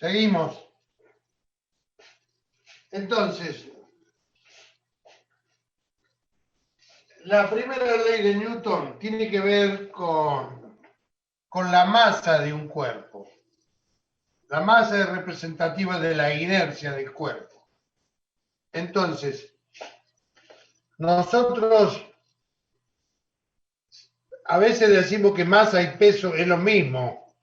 Seguimos. Entonces, la primera ley de Newton tiene que ver con la masa de un cuerpo. La masa es representativa de la inercia del cuerpo. Entonces, nosotros a veces decimos que masa y peso es lo mismo.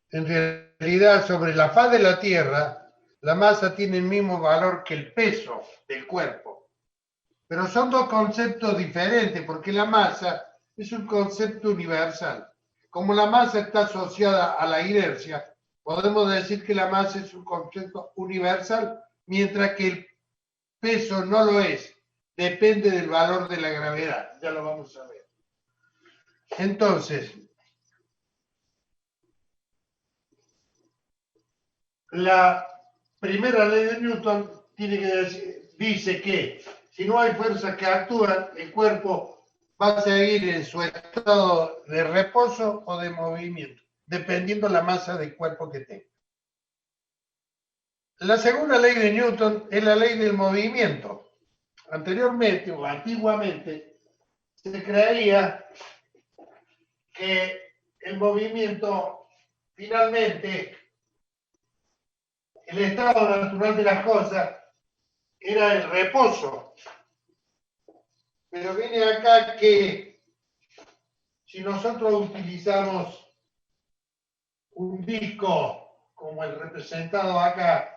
En realidad, sobre la faz de la Tierra, la masa tiene el mismo valor que el peso del cuerpo. Pero son dos conceptos diferentes, porque la masa es un concepto universal. Como la masa está asociada a la inercia, podemos decir que la masa es un concepto universal, mientras que el peso no lo es. Depende del valor de la gravedad. Ya lo vamos a ver. Entonces, la primera ley de Newton dice que si no hay fuerzas que actúan, el cuerpo va a seguir en su estado de reposo o de movimiento, dependiendo la masa del cuerpo que tenga. La segunda ley de Newton es la ley del movimiento. Anteriormente o antiguamente se creía que el movimiento finalmente, el estado natural de las cosas era el reposo. Pero viene acá que si nosotros utilizamos un disco como el representado acá,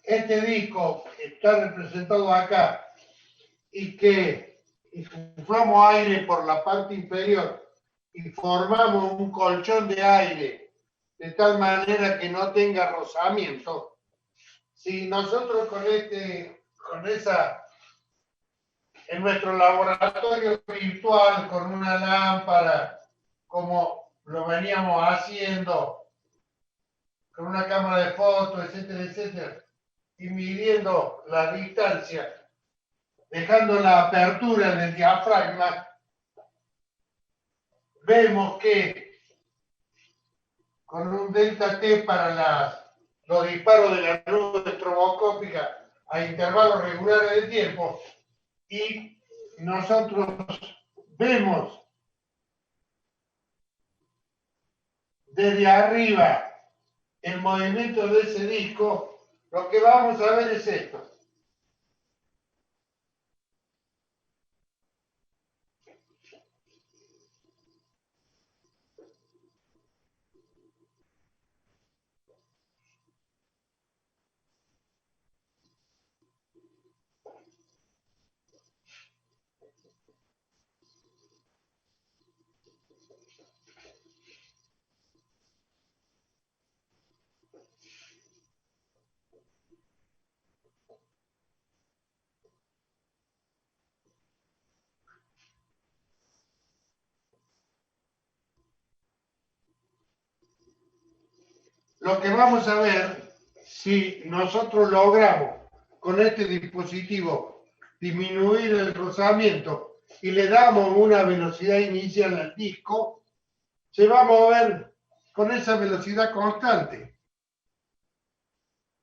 este disco que está representado acá y que insuflamos aire por la parte inferior y formamos un colchón de aire de tal manera que no tenga rozamiento, si nosotros en nuestro laboratorio virtual, con una lámpara, como lo veníamos haciendo, con una cámara de fotos, etcétera, etcétera, y midiendo la distancia, dejando la apertura del diafragma, vemos que con un delta T para los disparos de la nube estroboscópica a intervalos regulares de tiempo, y nosotros vemos desde arriba el movimiento de ese disco, lo que vamos a ver es esto. Lo que vamos a ver, si nosotros logramos con este dispositivo disminuir el rozamiento y le damos una velocidad inicial al disco, se va a mover con esa velocidad constante.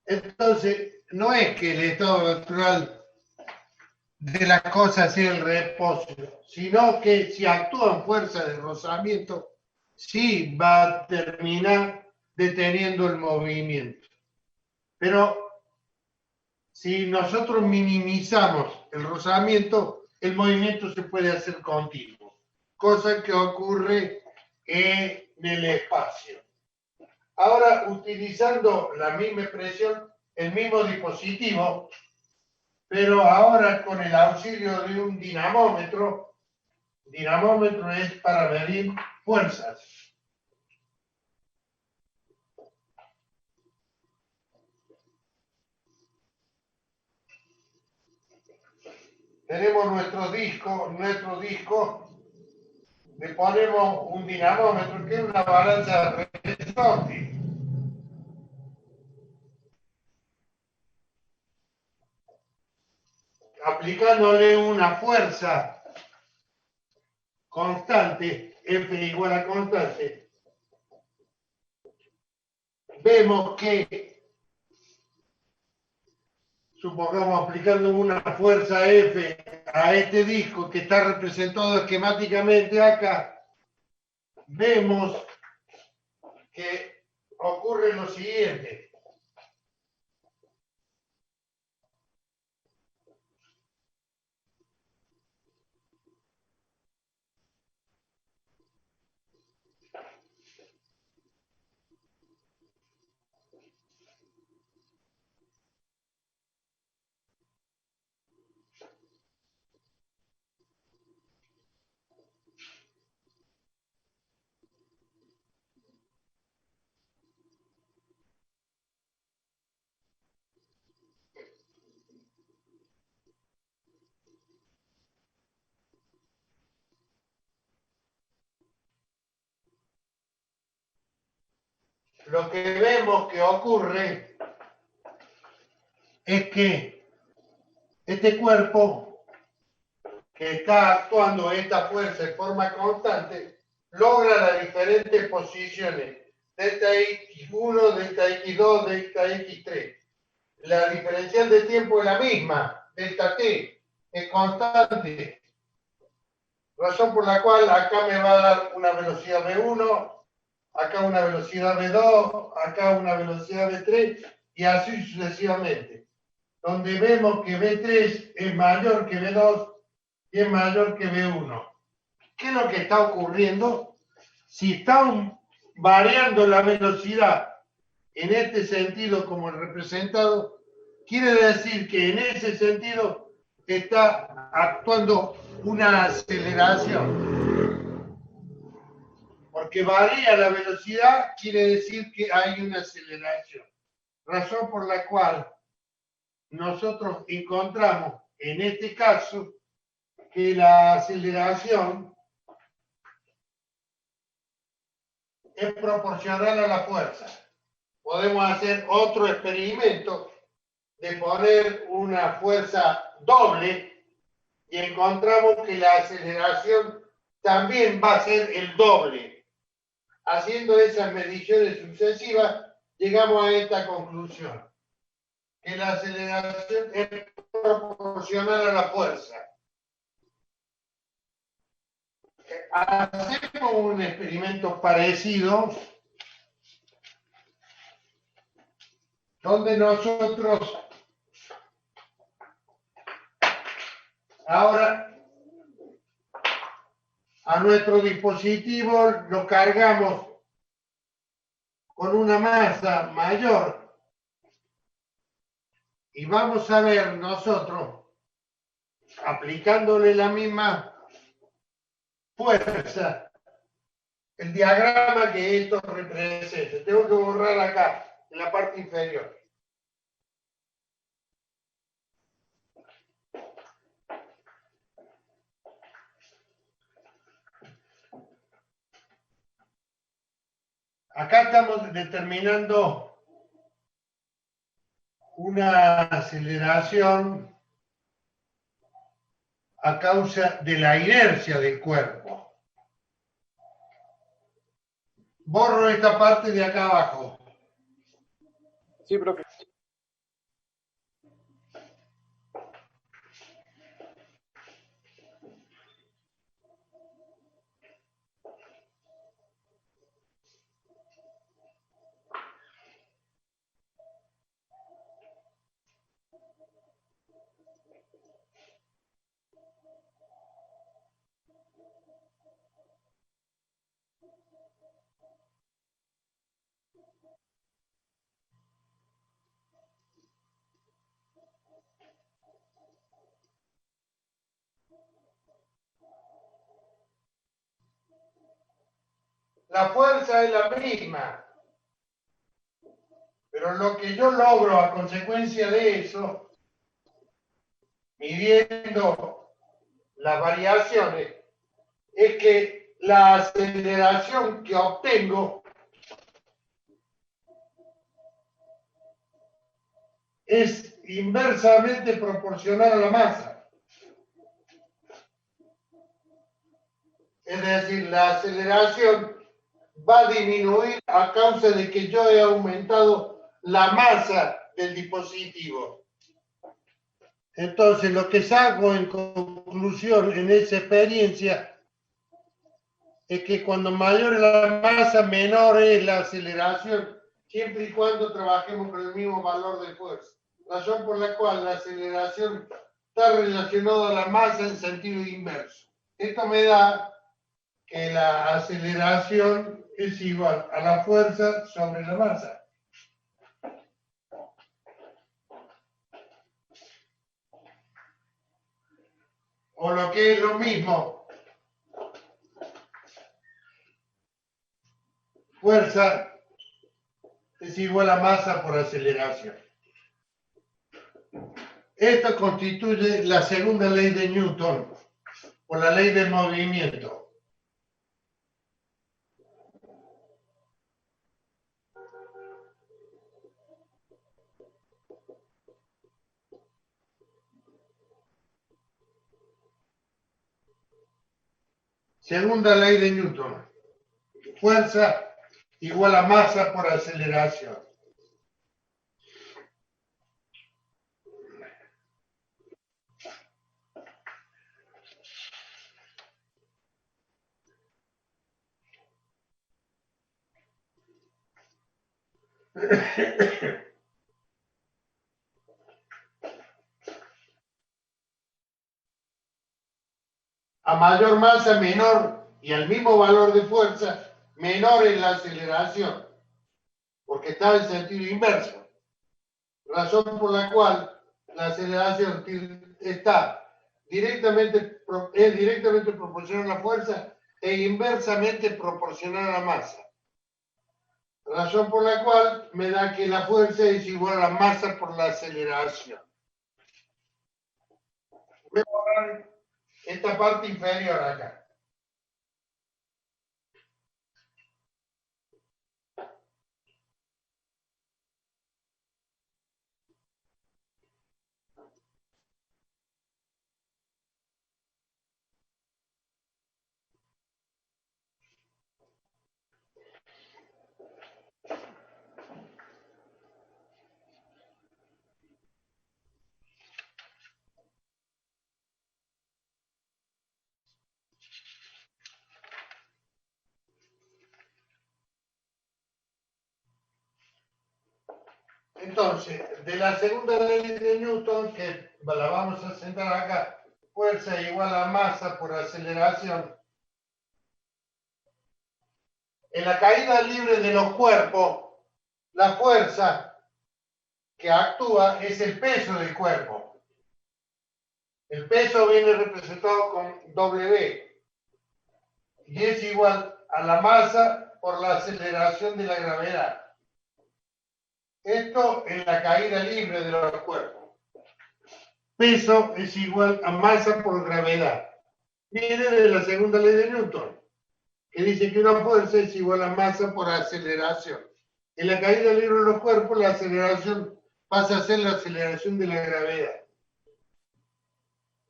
Entonces, no es que el estado natural de las cosas sea el reposo, sino que si actúan fuerzas de rozamiento, sí va a terminar deteniendo el movimiento. Pero si nosotros minimizamos el rozamiento, el movimiento se puede hacer continuo, cosa que ocurre en el espacio. Ahora, utilizando la misma expresión, el mismo dispositivo, pero ahora con el auxilio de un dinamómetro, Dinamómetro es para medir fuerzas. Tenemos nuestro disco, le ponemos un dinamómetro que es una balanza de resorte. Aplicándole una fuerza constante, F igual a constante, vemos que, supongamos aplicando una fuerza F a este disco que está representado esquemáticamente acá, vemos que ocurre lo siguiente. Lo que vemos que ocurre es que este cuerpo que está actuando esta fuerza en forma constante logra las diferentes posiciones delta X1, delta X2, delta X3. La diferencial de tiempo es la misma, delta T, es constante. Razón por la cual acá me va a dar una velocidad V1, acá una velocidad V2, acá una velocidad V3 y así sucesivamente. Donde vemos que V3 es mayor que V2 y es mayor que V1. ¿Qué es lo que está ocurriendo? Si está variando la velocidad en este sentido como el representado, quiere decir que en ese sentido está actuando una aceleración. Porque varía la velocidad, quiere decir que hay una aceleración. Razón por la cual nosotros encontramos en este caso que la aceleración es proporcional a la fuerza. Podemos hacer otro experimento de poner una fuerza doble y encontramos que la aceleración también va a ser el doble. Haciendo esas mediciones sucesivas, llegamos a esta conclusión, que la aceleración es proporcional a la fuerza. Hacemos un experimento parecido donde nosotros ahora a nuestro dispositivo lo cargamos con una masa mayor y vamos a ver nosotros aplicándole la misma fuerza el diagrama que esto representa. Tengo que borrar acá en la parte inferior. Acá estamos determinando una aceleración a causa de la inercia del cuerpo. Borro esta parte de acá abajo. Sí, profe. La fuerza es la misma, pero lo que yo logro a consecuencia de eso, midiendo las variaciones, es que la aceleración que obtengo es inversamente proporcional a la masa. Es decir, la aceleración va a disminuir a causa de que yo he aumentado la masa del dispositivo. Entonces, lo que saco en conclusión en esa experiencia es que cuando mayor es la masa, menor es la aceleración, siempre y cuando trabajemos con el mismo valor de fuerza. Razón por la cual la aceleración está relacionada a la masa en sentido inverso. Esto me da que la aceleración es igual a la fuerza sobre la masa. O lo que es lo mismo, fuerza es igual a masa por aceleración. Esto constituye la segunda ley de Newton, o la ley del movimiento. Segunda ley de Newton. Fuerza igual a masa por aceleración. A mayor masa, menor, y al mismo valor de fuerza, menor es la aceleración, porque está en sentido inverso. Razón por la cual la aceleración está es directamente proporcional a la fuerza e inversamente proporcional a la masa. Razón por la cual me da que la fuerza es igual a la masa por la aceleración. Voy a borrar esta parte inferior acá. Entonces, de la segunda ley de Newton, que la vamos a sentar acá, fuerza igual a masa por aceleración. En la caída libre de los cuerpos, la fuerza que actúa es el peso del cuerpo. El peso viene representado con W y es igual a la masa por la aceleración de la gravedad. Esto en la caída libre de los cuerpos. Peso es igual a masa por gravedad. Viene de la segunda ley de Newton, que dice que una fuerza es igual a masa por aceleración. En la caída libre de los cuerpos, la aceleración pasa a ser la aceleración de la gravedad.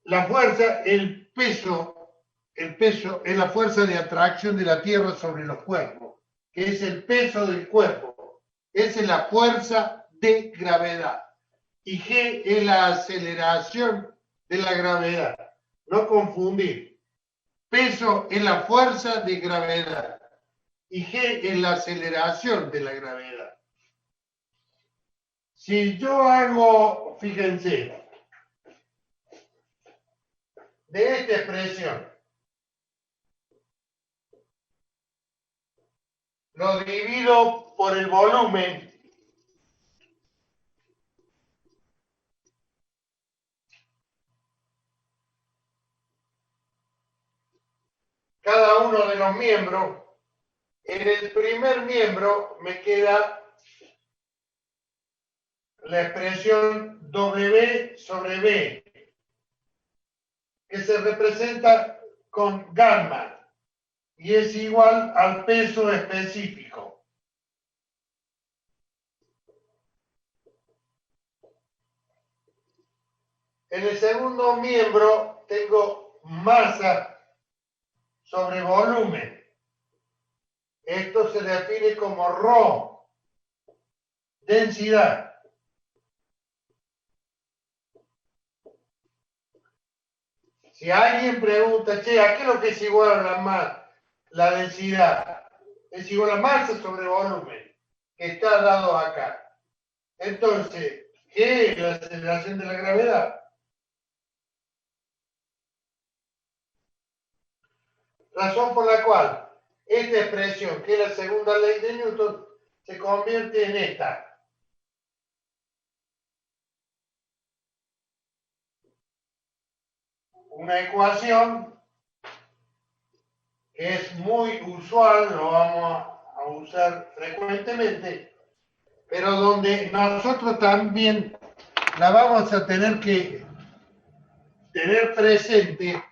La fuerza, el peso es la fuerza de atracción de la Tierra sobre los cuerpos, que es el peso del cuerpo. Esa es la fuerza de gravedad. Y G es la aceleración de la gravedad. No confundir. Peso es la fuerza de gravedad. Y G es la aceleración de la gravedad. Si yo hago, fíjense, de esta expresión, lo divido por el volumen, cada uno de los miembros, En el primer miembro me queda la expresión W sobre B, que se representa con gamma y es igual al peso específico. En el segundo miembro tengo masa sobre volumen. Esto se define como ρ, densidad. Si alguien pregunta, che, ¿a qué es lo que es igual a la densidad? Es igual a masa sobre volumen, que está dado acá. Entonces, ¿qué es la aceleración de la gravedad? Razón por la cual esta expresión, que es la segunda ley de Newton, se convierte en esta. Una ecuación que es muy usual, lo vamos a usar frecuentemente, pero donde nosotros también la vamos a tener que tener presente,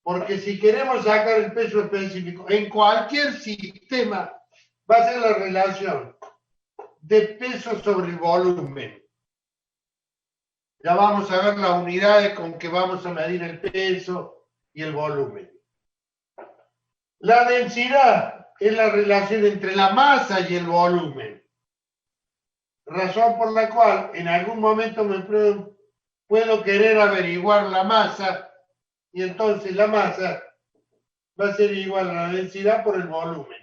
porque si queremos sacar el peso específico en cualquier sistema, va a ser la relación de peso sobre el volumen. Ya vamos a ver las unidades con que vamos a medir el peso y el volumen. La densidad es la relación entre la masa y el volumen. Razón por la cual en algún momento puedo querer averiguar la masa y entonces la masa va a ser igual a la densidad por el volumen.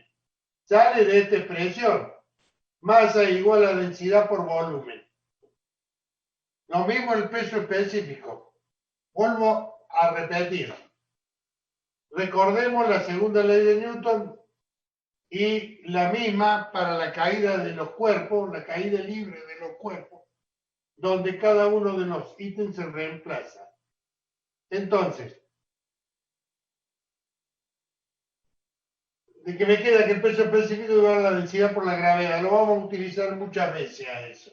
Sale de esta expresión. Masa igual a densidad por volumen. Lo mismo el peso específico. Vuelvo a repetir. Recordemos la segunda ley de Newton y la misma para la caída de los cuerpos, la caída libre de los cuerpos, donde cada uno de los ítems se reemplaza. Entonces, de que me queda que el peso específico es igual a la densidad por la gravedad. Lo vamos a utilizar muchas veces a eso.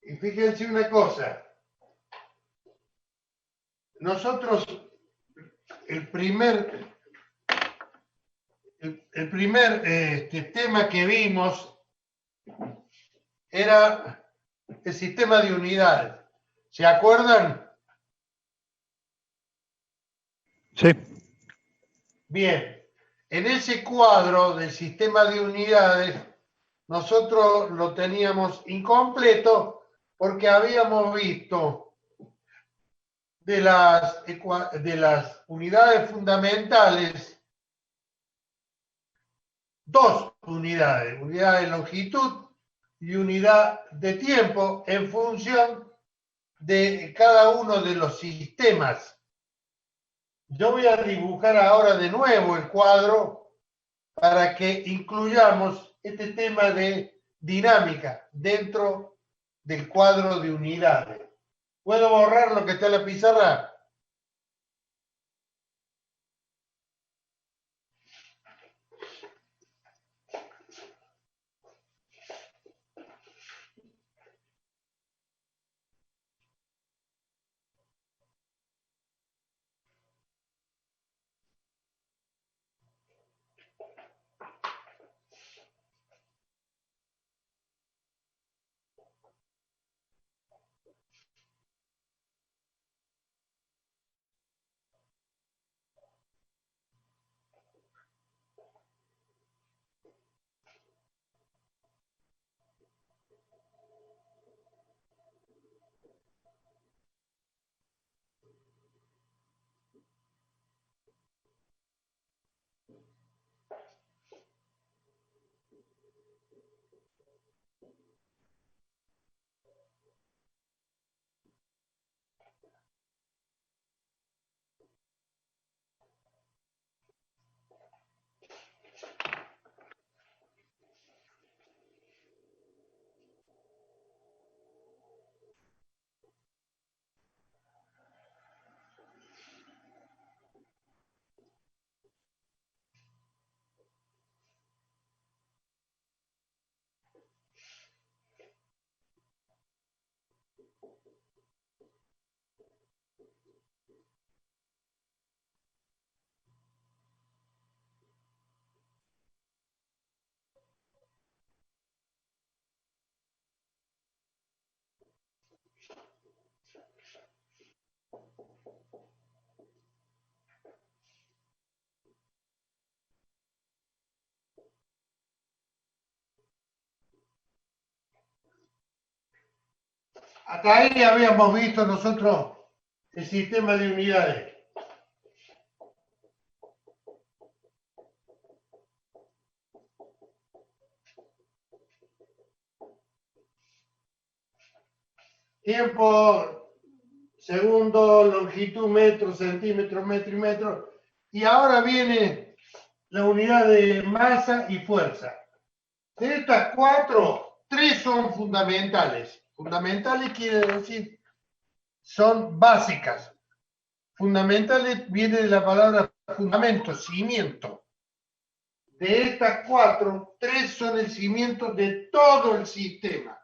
Y fíjense una cosa. Nosotros, el primer tema que vimos era el sistema de unidades. ¿Se acuerdan? Sí. Bien. En ese cuadro del sistema de unidades, nosotros lo teníamos incompleto porque habíamos visto de las unidades fundamentales dos unidades, unidad de longitud y unidad de tiempo en función de cada uno de los sistemas. Yo voy a dibujar ahora de nuevo el cuadro para que incluyamos este tema de dinámica dentro del cuadro de unidades. ¿Puedo borrar lo que está en la pizarra? Hasta ahí habíamos visto nosotros el sistema de unidades. Tiempo, segundo, longitud, metro, centímetro, metro y metro. Y ahora viene la unidad de masa y fuerza. De estas cuatro, tres son fundamentales. Fundamentales quiere decir, son básicas. Fundamentales viene de la palabra fundamento, cimiento. De estas cuatro, tres son el cimiento de todo el sistema.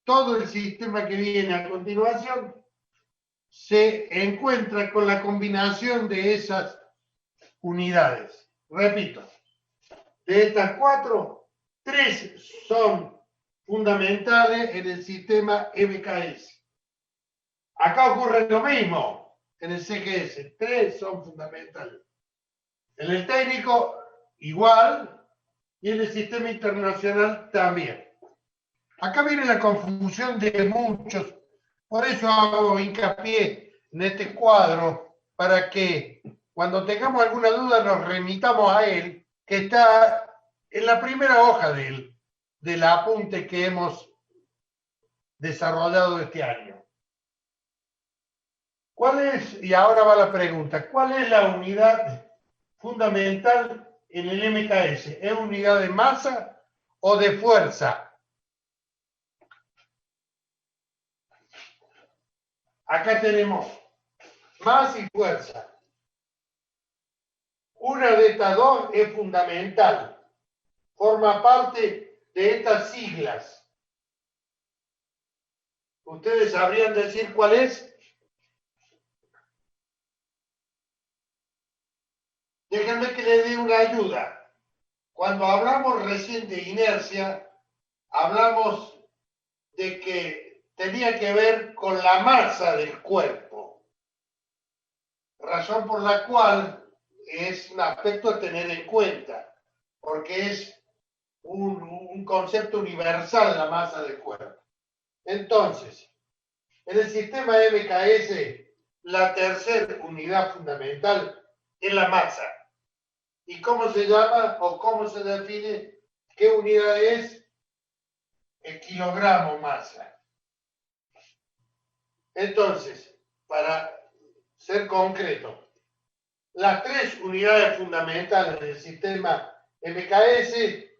Todo el sistema que viene a continuación se encuentra con la combinación de esas unidades. Repito, de estas cuatro, tres son fundamentales en el sistema MKS. Acá ocurre lo mismo en el CGS, tres son fundamentales. En el técnico, igual, y en el sistema internacional también. Acá viene la confusión de muchos, por eso hago hincapié en este cuadro, para que cuando tengamos alguna duda nos remitamos a él, que está en la primera hoja del apunte que hemos desarrollado este año. ¿Cuál es, y ahora va la pregunta, cuál es la unidad fundamental en el MKS? ¿Es unidad de masa o de fuerza? Acá tenemos masa y fuerza. Una de estas dos es fundamental. Forma parte de estas siglas. ¿Ustedes sabrían decir cuál es? Déjenme que les dé una ayuda. Cuando hablamos recién de inercia, hablamos de que tenía que ver con la masa del cuerpo. Razón por la cual es un aspecto a tener en cuenta, porque es un concepto universal la masa del cuerpo. Entonces, en el sistema MKS, la tercera unidad fundamental es la masa. ¿Y cómo se llama o cómo se define qué unidad es? El kilogramo masa. Entonces, para ser concreto, las tres unidades fundamentales del sistema MKS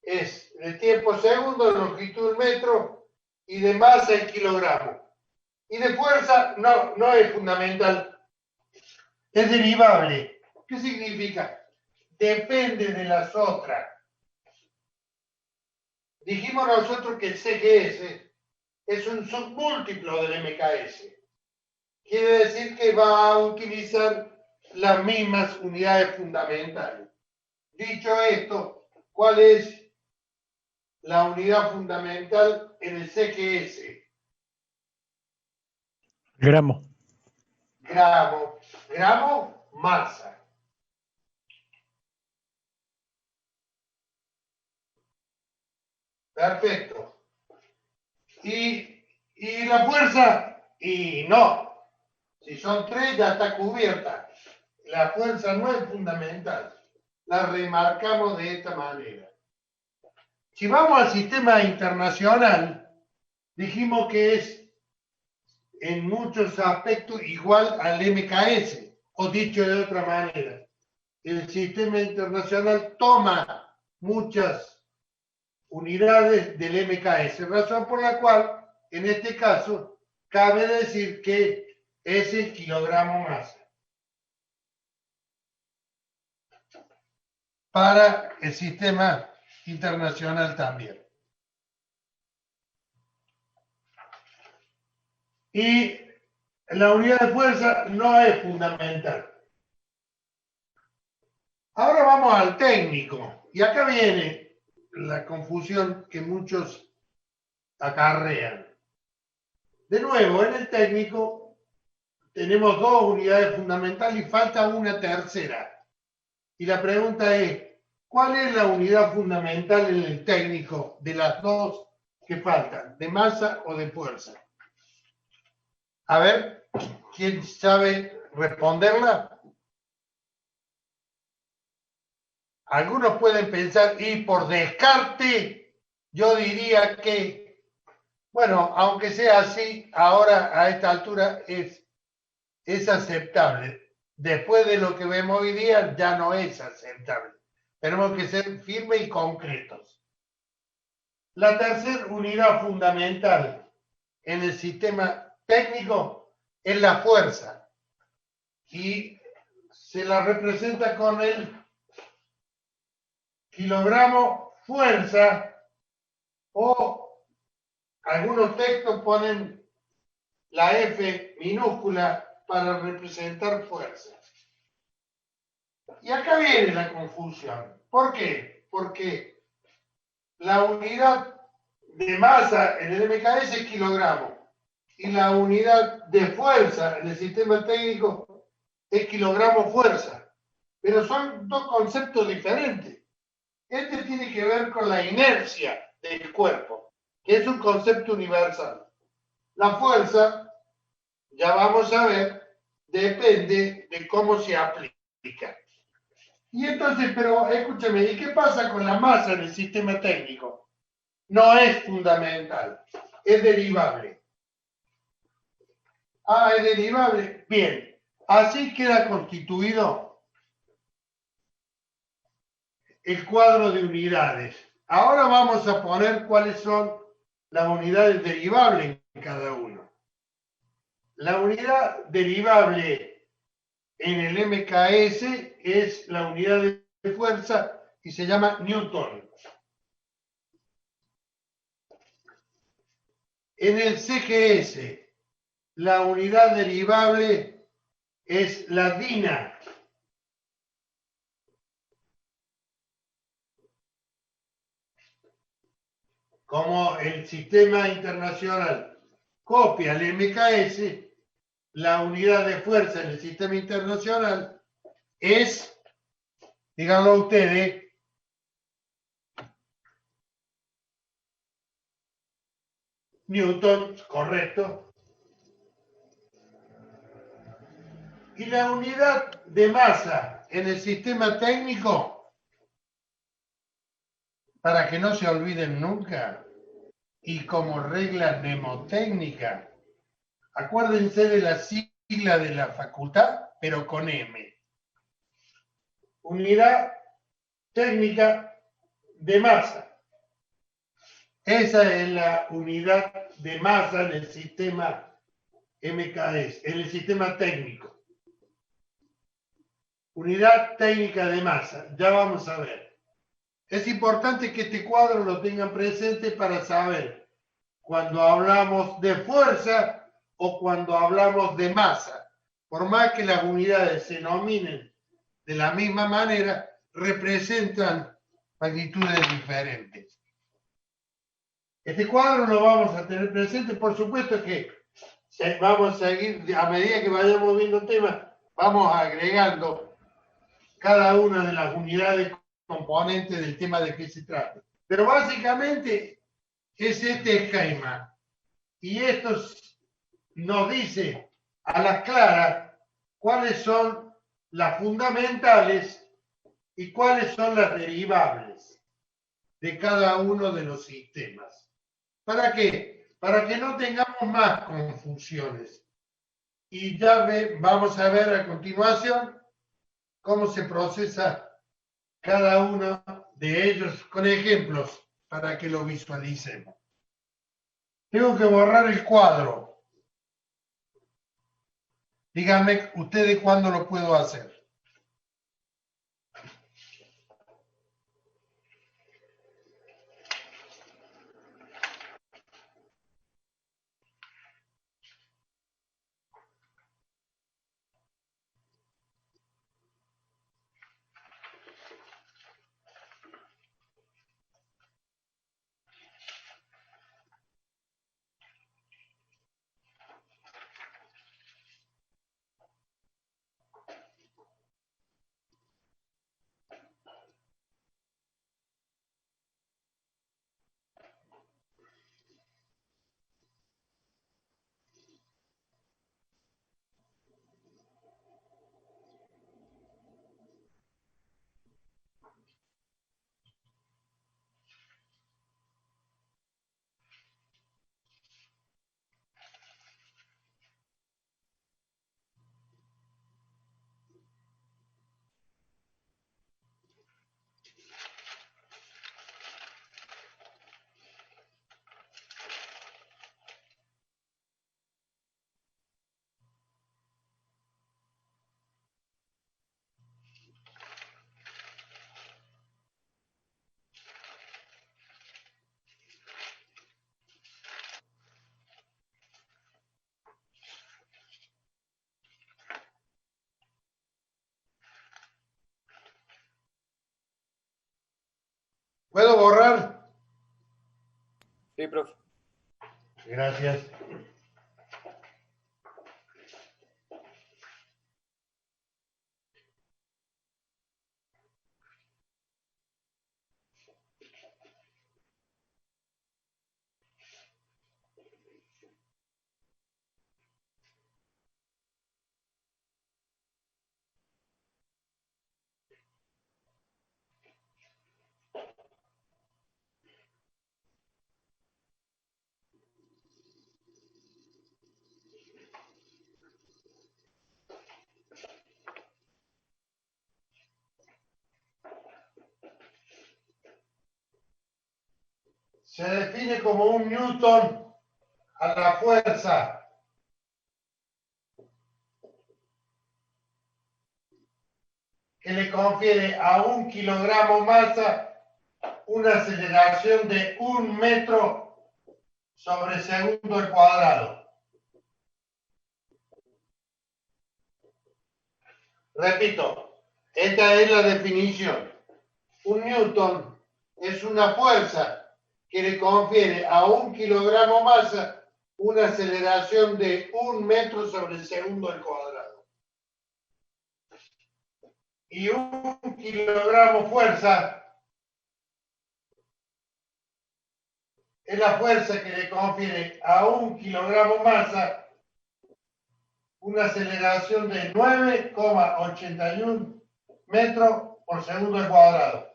es el tiempo segundo, longitud metro y de masa el kilogramo. Y de fuerza no es fundamental, es derivable. ¿Qué significa? Depende de las otras. Dijimos nosotros que el CGS es un submúltiplo del MKS. Quiere decir que va a utilizar las mismas unidades fundamentales. Dicho esto, ¿cuál es la unidad fundamental en el CGS? Gramo. Gramo. Gramo, masa. Perfecto. ¿Y la fuerza? Y no. Si son tres, ya está cubierta. La fuerza no es fundamental. La remarcamos de esta manera. Si vamos al sistema internacional, dijimos que es en muchos aspectos igual al MKS, o dicho de otra manera, el sistema internacional toma muchas unidades del MKS, razón por la cual, en este caso, cabe decir que es el kilogramo masa. Para el sistema internacional también. Y la unidad de fuerza no es fundamental. Ahora vamos al técnico. Y acá viene la confusión que muchos acarrean. De nuevo, en el técnico tenemos dos unidades fundamentales y falta una tercera. Y la pregunta es, ¿cuál es la unidad fundamental en el técnico de las dos que faltan? ¿De masa o de fuerza? A ver, ¿quién sabe responderla? Algunos pueden pensar, y por descarte, yo diría que, bueno, aunque sea así, ahora a esta altura es aceptable. Después de lo que vemos hoy día, ya no es aceptable. Tenemos que ser firmes y concretos. La tercera unidad fundamental en el sistema técnico es la fuerza y se la representa con el kilogramo fuerza o algunos textos ponen la F minúscula para representar fuerza. Y acá viene la confusión. ¿Por qué? Porque la unidad de masa en el MKS es kilogramo y la unidad de fuerza en el sistema técnico es kilogramo fuerza. Pero son dos conceptos diferentes. Este tiene que ver con la inercia del cuerpo, que es un concepto universal. La fuerza, ya vamos a ver, depende de cómo se aplica. Y entonces, pero escúchame, ¿y qué pasa con la masa en el sistema técnico? No es fundamental, es derivable. Ah, es derivable. Bien, así queda constituido el cuadro de unidades. Ahora vamos a poner cuáles son las unidades derivables en cada uno. La unidad derivable en el MKS es la unidad de fuerza y se llama Newton. En el CGS, la unidad derivable es la DINA. Como el sistema internacional copia el MKS, la unidad de fuerza en el sistema internacional es, díganlo ustedes, Newton, correcto. Y la unidad de masa en el sistema técnico, para que no se olviden nunca, y como regla mnemotécnica, acuérdense de la sigla de la facultad, pero con M. Unidad técnica de masa. Esa es la unidad de masa en el sistema MKS, en el sistema técnico. Unidad técnica de masa, ya vamos a ver. Es importante que este cuadro lo tengan presente para saber cuando hablamos de fuerza o cuando hablamos de masa. Por más que las unidades se nominen de la misma manera, representan magnitudes diferentes. Este cuadro lo vamos a tener presente, por supuesto que vamos a seguir, a medida que vayamos viendo temas, vamos agregando cada una de las unidades componentes del tema de qué se trata. Pero básicamente es este esquema. Y esto nos dice a las claras cuáles son las fundamentales y cuáles son las derivables de cada uno de los sistemas. ¿Para qué? Para que no tengamos más confusiones. Y ya vamos a ver a continuación cómo se procesa cada uno de ellos con ejemplos para que lo visualicemos. Tengo que borrar el cuadro. Díganme ustedes cuándo lo puedo hacer. borrar? Sí, profe. Gracias. Se define como un newton a la fuerza que le confiere a 1 kilogramo masa una aceleración de 1 metro sobre segundo al cuadrado. Repito, esta es la definición. Un newton es una fuerza que le confiere a 1 kilogramo masa una aceleración de 1 metro sobre segundo al cuadrado. Y 1 kilogramo fuerza es la fuerza que le confiere a 1 kilogramo masa una aceleración de 9,81 metros por segundo al cuadrado.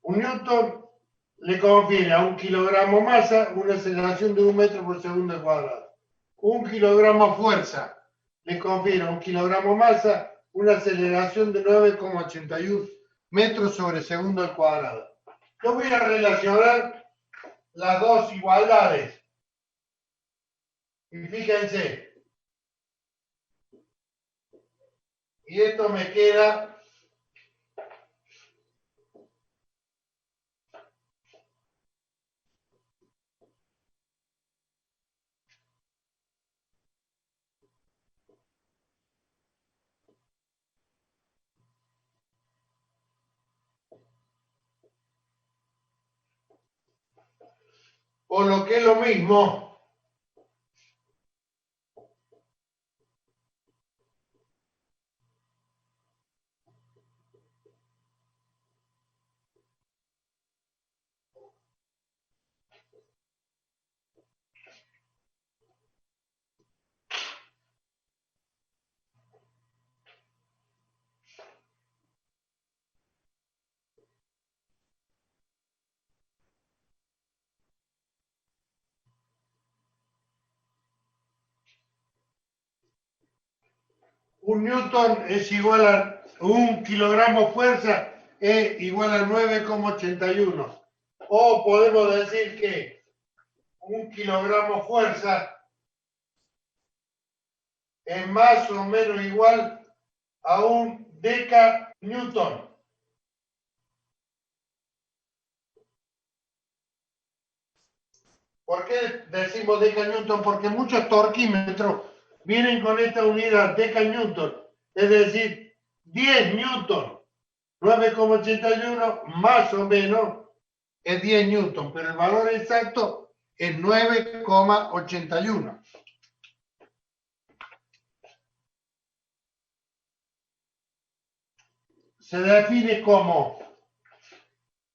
Un newton le confiere a 1 kilogramo masa una aceleración de 1 metro por segundo al cuadrado. 1 kilogramo fuerza le confiere a 1 kilogramo masa una aceleración de 9,81 metros sobre segundo al cuadrado. Yo voy a relacionar las dos igualdades. Y fíjense. Y esto me queda por lo que es lo mismo, un newton es igual a 1 kilogramo fuerza es igual a 9,81. O podemos decir que 1 kilogramo fuerza es más o menos igual a 1 decanewton. ¿Por qué decimos decanewton? Porque muchos torquímetros vienen con esta unidad decanewton, es decir, 10 newton. 9,81 más o menos es 10 newton, pero el valor exacto es 9,81. Se define como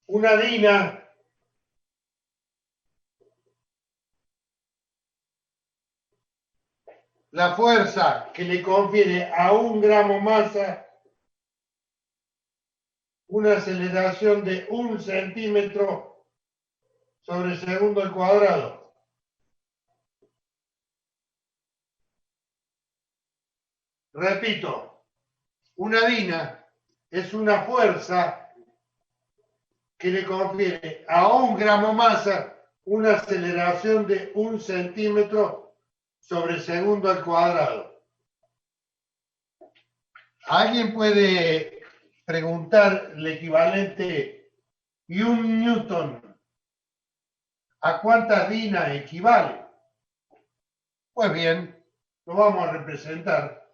una dina la fuerza que le confiere a 1 gramo masa una aceleración de 1 centímetro sobre segundo al cuadrado. Repito, una dina es una fuerza que le confiere a 1 gramo masa una aceleración de 1 centímetro sobre segundo al cuadrado. ¿Alguien puede preguntar el equivalente y un newton a cuántas dinas equivale? Pues bien, lo vamos a representar.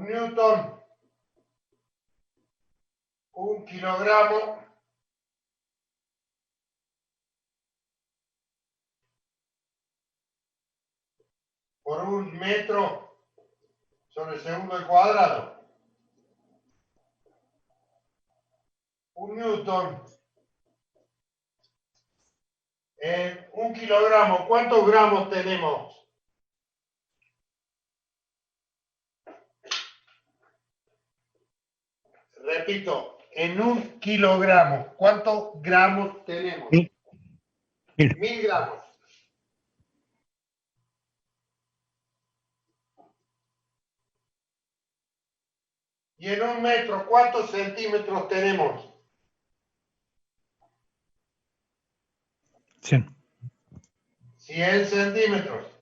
newton, 1 kilogramo por 1 metro sobre segundo al cuadrado. 1 newton en 1 kilogramo. ¿Cuántos gramos tenemos? Repito, en 1 kilogramo, ¿cuántos gramos tenemos? 1000 gramos. Y en 1 metro, ¿cuántos centímetros tenemos? 100. 100 centímetros.